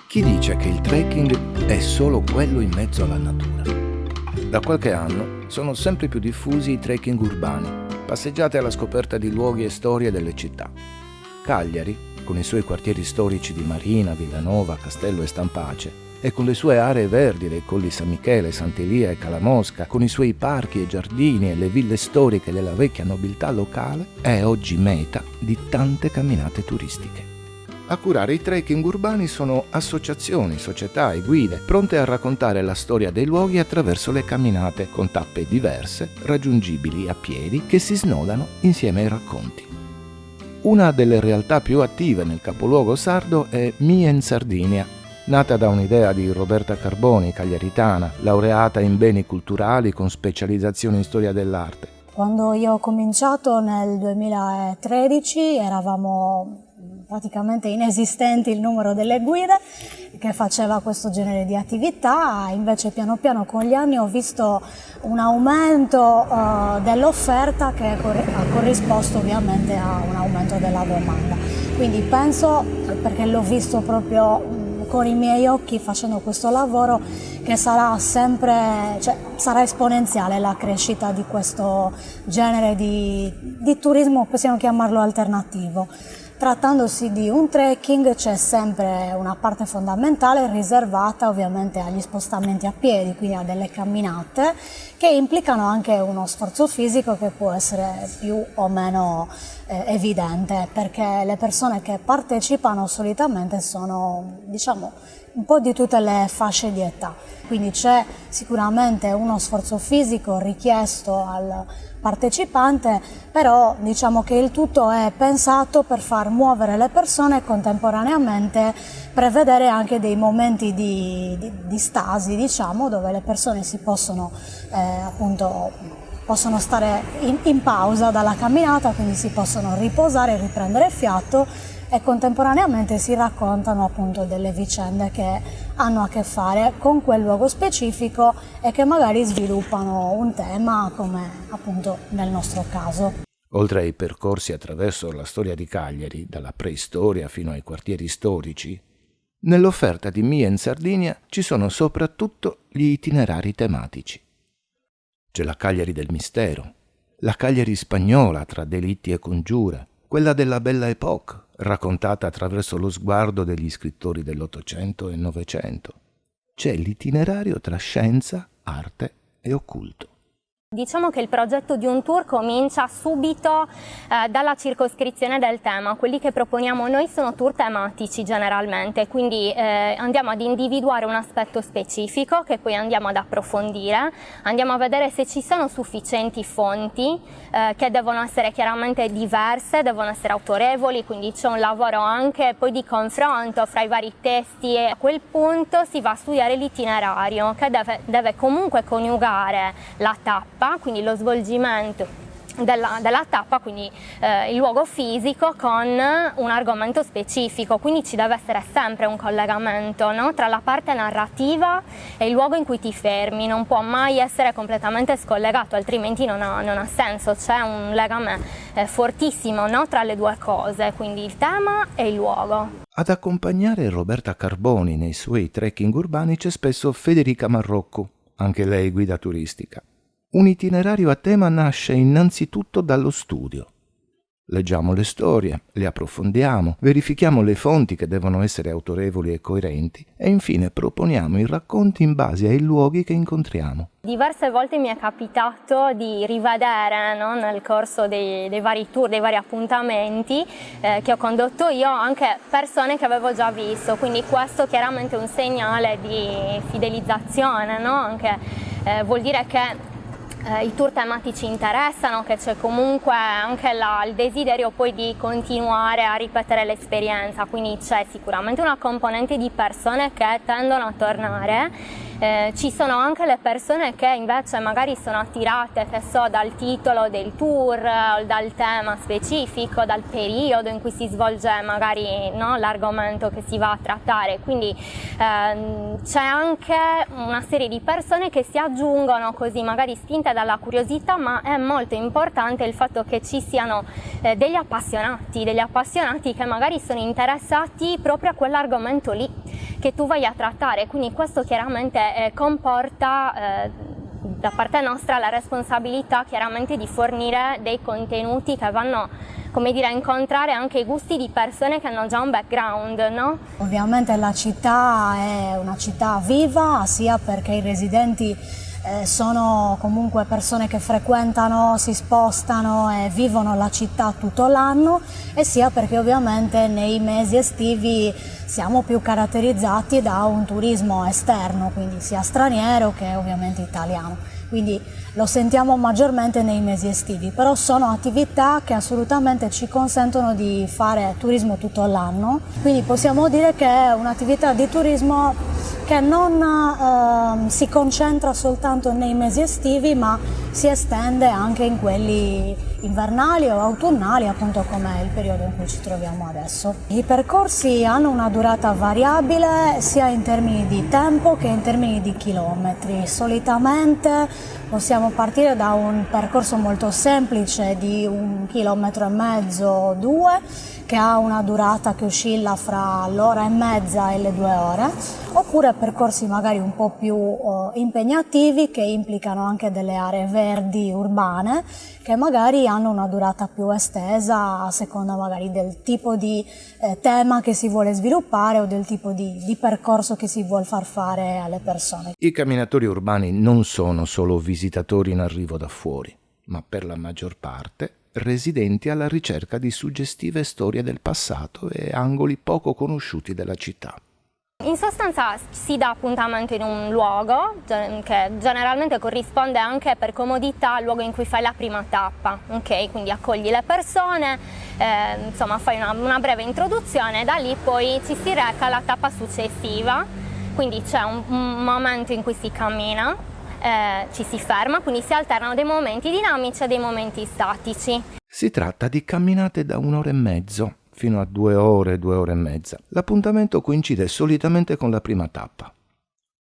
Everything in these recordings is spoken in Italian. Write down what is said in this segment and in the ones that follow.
Chi dice che il trekking è solo quello in mezzo alla natura? Da qualche anno sono sempre più diffusi i trekking urbani, passeggiate alla scoperta di luoghi e storie delle città. Cagliari, con i suoi quartieri storici di Marina, Villanova, Castello e Stampace, e con le sue aree verdi dei colli San Michele, Sant'Elia e Calamosca, con i suoi parchi e giardini e le ville storiche della vecchia nobiltà locale, è oggi meta di tante camminate turistiche. A curare i trekking urbani sono associazioni, società e guide pronte a raccontare la storia dei luoghi attraverso le camminate con tappe diverse, raggiungibili a piedi, che si snodano insieme ai racconti. Una delle realtà più attive nel capoluogo sardo è Mie in Sardinia, nata da un'idea di Roberta Carboni, cagliaritana, laureata in beni culturali con specializzazione in storia dell'arte. Quando io ho cominciato nel 2013 eravamo praticamente inesistenti il numero delle guide che faceva questo genere di attività, invece piano piano con gli anni ho visto un aumento dell'offerta che ha corrisposto ovviamente a un aumento della domanda. Quindi penso, perché l'ho visto proprio con i miei occhi facendo questo lavoro, che sarà sempre, sarà esponenziale la crescita di questo genere di turismo, possiamo chiamarlo alternativo. Trattandosi di un trekking c'è sempre una parte fondamentale riservata ovviamente agli spostamenti a piedi, quindi a delle camminate che implicano anche uno sforzo fisico che può essere più o meno evidente, perché le persone che partecipano solitamente sono, diciamo, un po' di tutte le fasce di età, quindi c'è sicuramente uno sforzo fisico richiesto al partecipante, però diciamo che il tutto è pensato per far muovere le persone e contemporaneamente prevedere anche dei momenti di stasi, diciamo, dove le persone si possono possono stare in pausa dalla camminata, quindi si possono riposare, riprendere fiato e contemporaneamente si raccontano appunto delle vicende che hanno a che fare con quel luogo specifico e che magari sviluppano un tema, come appunto nel nostro caso. Oltre ai percorsi attraverso la storia di Cagliari, dalla preistoria fino ai quartieri storici, nell'offerta di Mie in Sardinia ci sono soprattutto gli itinerari tematici. C'è la Cagliari del mistero, la Cagliari spagnola tra delitti e congiure, quella della Belle Époque, raccontata attraverso lo sguardo degli scrittori dell'Ottocento e Novecento. C'è l'itinerario tra scienza, arte e occulto. Diciamo che il progetto di un tour comincia subito dalla circoscrizione del tema. Quelli che proponiamo noi sono tour tematici generalmente, quindi andiamo ad individuare un aspetto specifico che poi andiamo ad approfondire, andiamo a vedere se ci sono sufficienti fonti che devono essere chiaramente diverse, devono essere autorevoli, quindi c'è un lavoro anche poi di confronto fra i vari testi e a quel punto si va a studiare l'itinerario che deve comunque coniugare la tappa, quindi lo svolgimento della tappa, quindi il luogo fisico con un argomento specifico, quindi ci deve essere sempre un collegamento, no? Tra la parte narrativa e il luogo in cui ti fermi, non può mai essere completamente scollegato, altrimenti non ha senso, c'è un legame fortissimo, no? Tra le due cose, quindi il tema e il luogo. Ad accompagnare Roberta Carboni nei suoi trekking urbani c'è spesso Federica Marrocco, anche lei guida turistica. Un itinerario a tema nasce innanzitutto dallo studio. Leggiamo le storie, le approfondiamo, verifichiamo le fonti che devono essere autorevoli e coerenti e infine proponiamo i racconti in base ai luoghi che incontriamo. Diverse volte mi è capitato di rivedere, no, nel corso dei vari tour, dei vari appuntamenti che ho condotto io, anche persone che avevo già visto, quindi questo chiaramente è un segnale di fidelizzazione, no? Anche, vuol dire che i tour tematici interessano, che c'è comunque anche il desiderio poi di continuare a ripetere l'esperienza, quindi c'è sicuramente una componente di persone che tendono a tornare. Ci sono anche le persone che invece magari sono attirate, che so, dal titolo del tour, dal tema specifico, dal periodo in cui si svolge magari, no, l'argomento che si va a trattare, quindi c'è anche una serie di persone che si aggiungono così magari spinte dalla curiosità, ma è molto importante il fatto che ci siano degli appassionati che magari sono interessati proprio a quell'argomento lì che tu vai a trattare, quindi questo chiaramente comporta da parte nostra la responsabilità chiaramente di fornire dei contenuti che vanno, come dire, a incontrare anche i gusti di persone che hanno già un background, no? Ovviamente la città è una città viva, sia perché i residenti sono comunque persone che frequentano, si spostano e vivono la città tutto l'anno, e sia perché ovviamente nei mesi estivi siamo più caratterizzati da un turismo esterno, quindi sia straniero che ovviamente italiano. Quindi lo sentiamo maggiormente nei mesi estivi, però sono attività che assolutamente ci consentono di fare turismo tutto l'anno, quindi possiamo dire che è un'attività di turismo che non si concentra soltanto nei mesi estivi, ma si estende anche in quelli invernali o autunnali, appunto come il periodo in cui ci troviamo adesso. I percorsi hanno una durata variabile sia in termini di tempo che in termini di chilometri. Solitamente possiamo partire da un percorso molto semplice di 1,5 chilometri, 2, che ha una durata che oscilla fra l'ora e mezza e le 2 ore, oppure percorsi magari un po' più impegnativi che implicano anche delle aree verdi urbane che magari hanno una durata più estesa a seconda magari del tipo di tema che si vuole sviluppare o del tipo di percorso che si vuole far fare alle persone. I camminatori urbani non sono solo visitatori in arrivo da fuori, ma per la maggior parte residenti alla ricerca di suggestive storie del passato e angoli poco conosciuti della città. In sostanza si dà appuntamento in un luogo che generalmente corrisponde anche per comodità al luogo in cui fai la prima tappa, ok? Quindi accogli le persone, insomma fai una breve introduzione, da lì poi ci si reca alla tappa successiva, quindi c'è un momento in cui si cammina, ci si ferma, quindi si alternano dei momenti dinamici e dei momenti statici. Si tratta di camminate da 1 ora e mezzo fino a 2 ore, 2 ore e mezza. L'appuntamento coincide solitamente con la prima tappa.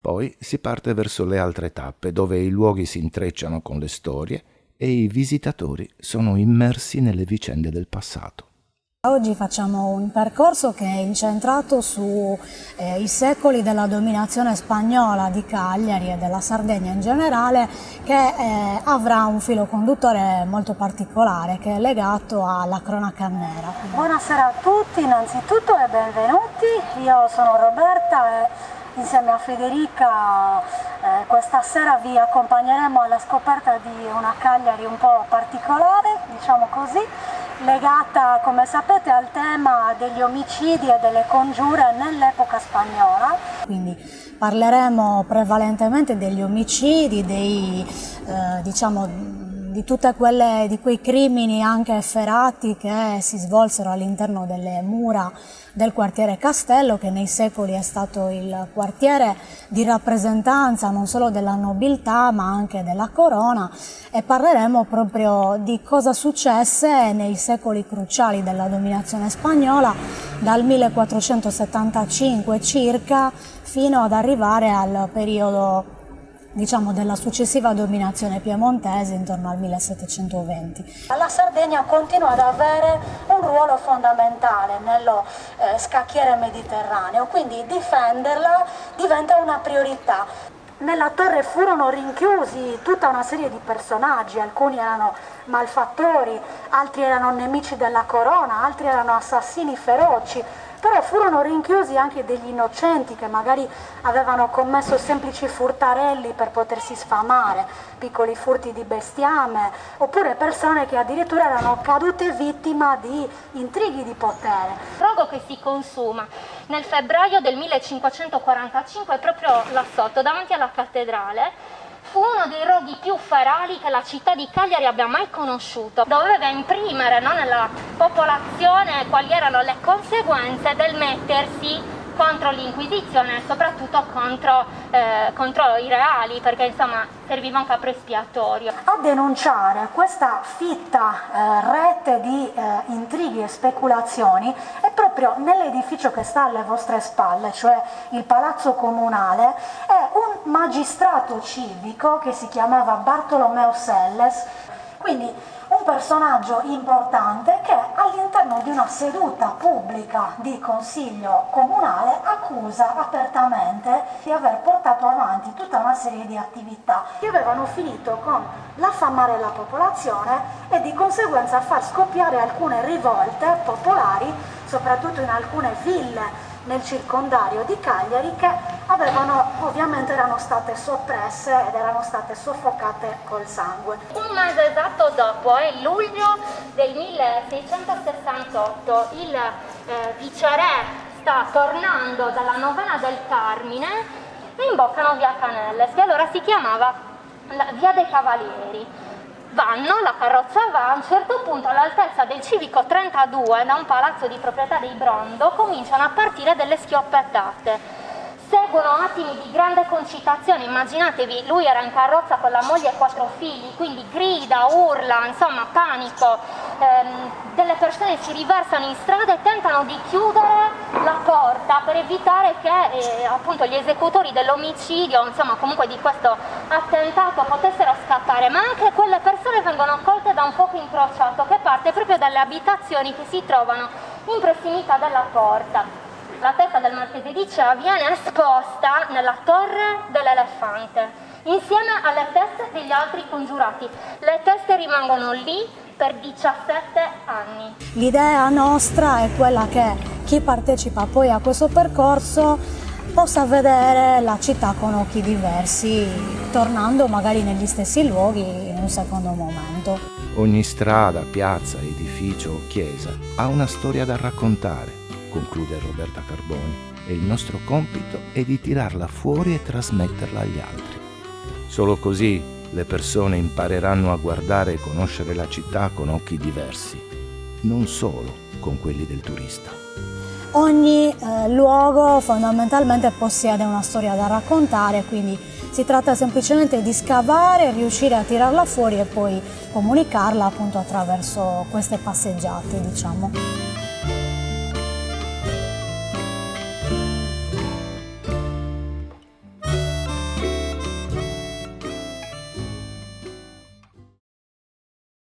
Poi si parte verso le altre tappe, dove i luoghi si intrecciano con le storie e i visitatori sono immersi nelle vicende del passato. Oggi facciamo un percorso che è incentrato sui secoli della dominazione spagnola di Cagliari e della Sardegna in generale, che avrà un filo conduttore molto particolare che è legato alla cronaca nera. Buonasera a tutti innanzitutto e benvenuti, io sono Roberta e insieme a Federica questa sera vi accompagneremo alla scoperta di una Cagliari un po' particolare, diciamo così, legata, come sapete, al tema degli omicidi e delle congiure nell'epoca spagnola. Quindi parleremo prevalentemente degli omicidi, di tutte di quei crimini anche efferati che si svolsero all'interno delle mura del quartiere Castello, che nei secoli è stato il quartiere di rappresentanza non solo della nobiltà ma anche della corona, e parleremo proprio di cosa successe nei secoli cruciali della dominazione spagnola, dal 1475 circa fino ad arrivare al periodo della successiva dominazione piemontese intorno al 1720. La Sardegna continua ad avere un ruolo fondamentale nello scacchiere mediterraneo, quindi difenderla diventa una priorità. Nella torre furono rinchiusi tutta una serie di personaggi, alcuni erano malfattori, altri erano nemici della corona, altri erano assassini feroci, però furono rinchiusi anche degli innocenti che magari avevano commesso semplici furtarelli per potersi sfamare, piccoli furti di bestiame, oppure persone che addirittura erano cadute vittima di intrighi di potere. Il rogo che si consuma nel febbraio del 1545 proprio là sotto, davanti alla cattedrale, fu uno dei roghi più ferali che la città di Cagliari abbia mai conosciuto. Doveva imprimere nella popolazione quali erano le conseguenze del mettersi contro l'Inquisizione e soprattutto contro i reali, perché insomma serviva un capro espiatorio. A denunciare questa fitta rete di intrighi e speculazioni è proprio nell'edificio che sta alle vostre spalle, cioè il Palazzo Comunale, è un magistrato civico che si chiamava Bartolomeo Selles, quindi un personaggio importante che all'interno di una seduta pubblica di consiglio comunale accusa apertamente di aver portato avanti tutta una serie di attività che avevano finito con l'affamare la popolazione e di conseguenza far scoppiare alcune rivolte popolari, soprattutto in alcune ville nel circondario di Cagliari, che ovviamente erano state soppresse ed erano state soffocate col sangue. Un mese esatto dopo, è luglio del 1668, il viceré sta tornando dalla novena del Carmine e imboccano via Canelles, che allora si chiamava via dei Cavalieri. Vanno, la carrozza va, a un certo punto all'altezza del civico 32, da un palazzo di proprietà dei Brondo, cominciano a partire delle schioppettate. Seguono attimi di grande concitazione, immaginatevi, lui era in carrozza con la moglie e 4 figli, quindi grida, urla, insomma panico, delle persone si riversano in strada e tentano di chiudere la porta per evitare che appunto gli esecutori dell'omicidio, insomma comunque di questo attentato, potessero scappare, ma anche quelle persone vengono colte da un fuoco incrociato che parte proprio dalle abitazioni che si trovano in prossimità della porta. La testa del marchese di Cea viene esposta nella torre dell'Elefante, insieme alle teste degli altri congiurati. Le teste rimangono lì per 17 anni. L'idea nostra è quella che chi partecipa poi a questo percorso possa vedere la città con occhi diversi, tornando magari negli stessi luoghi in un secondo momento. Ogni strada, piazza, edificio o chiesa ha una storia da raccontare, conclude Roberta Carboni, e il nostro compito è di tirarla fuori e trasmetterla agli altri. Solo così le persone impareranno a guardare e conoscere la città con occhi diversi, non solo con quelli del turista. Ogni luogo fondamentalmente possiede una storia da raccontare, quindi si tratta semplicemente di scavare, riuscire a tirarla fuori e poi comunicarla appunto attraverso queste passeggiate, diciamo.